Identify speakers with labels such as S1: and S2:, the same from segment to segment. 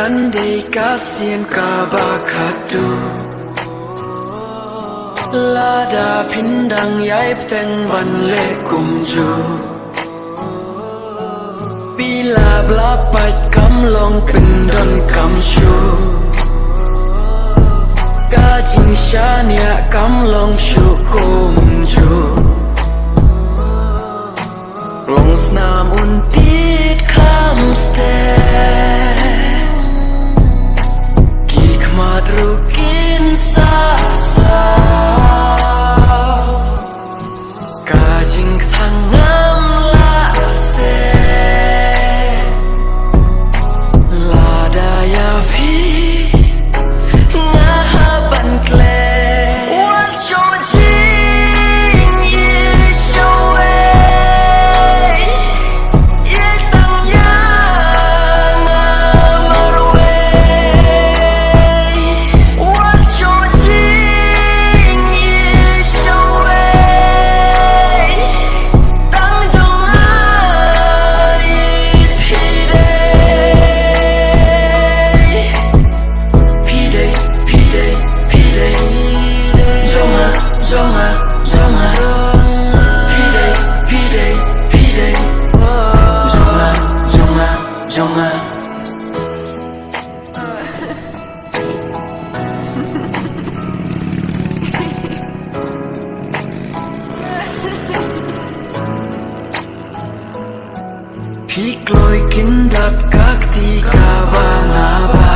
S1: Andai kasihan kabakadu Lada pindang Ieid teng ban le kumju Bila blapat kam long pendon kam shu Ka jingsha nia kam long shu kumju Long snam untit kam sted Gik madrukin sasa Kajing thangam la se Lada ya vi Ngahaban kle Wat Shoh Jing Ieid shawei Ieid tang yang marwai Wat Shoh Jing Ieid shawei Tang jong ieit pidei Jonga pidei Jonga Pikloi kindak kakti kabangaba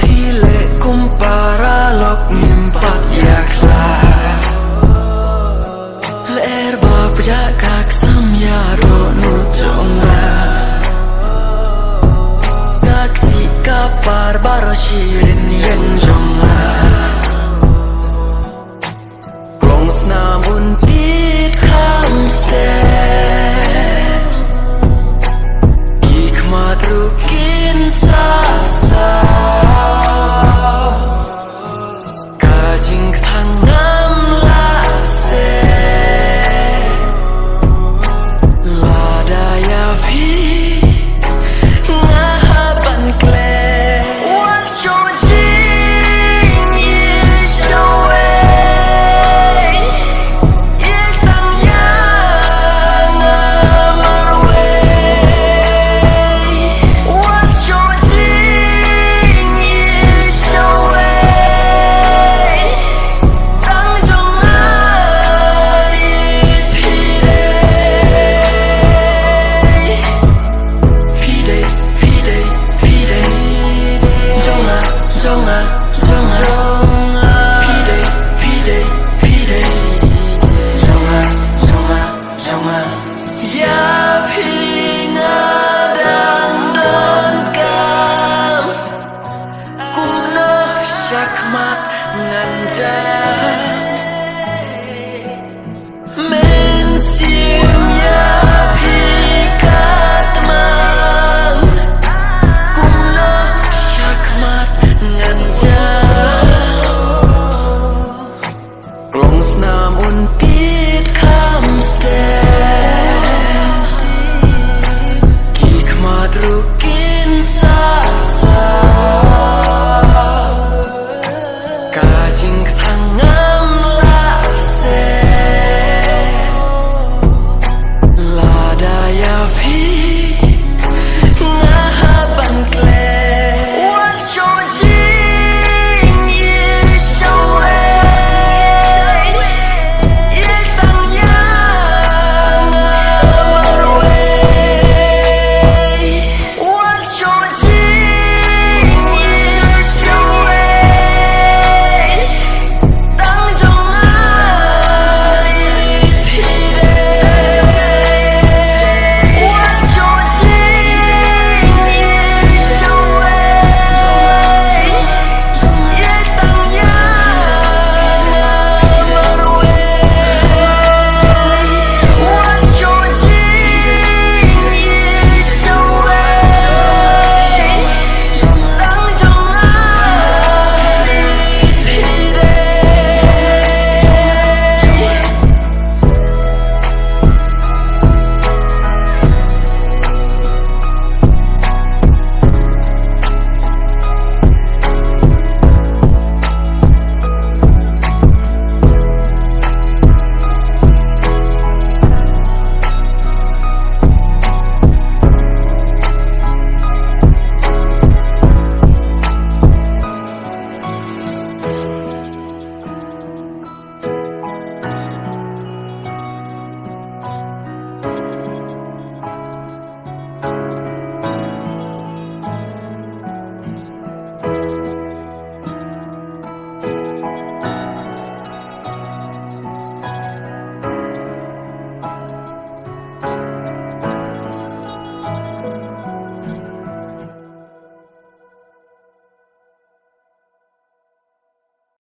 S1: Pile kumpara lok nimpat yakla Ler bapja kak samyaro nujonga Kaksi kapar baro shirin yang jonga Klongs namun tit kamsted Gik madrukin sasa Kajing thangam la se Lada ya vi Ngahaban kle Wat Shoh Jing Ieid shawei Ieid tang yang marwai Wat Shoh Jing Ieid shawei Tang jong ieit pidei Jonga pidei Jonga Ya pingadang don kam Kumno syakmat nganja Mensi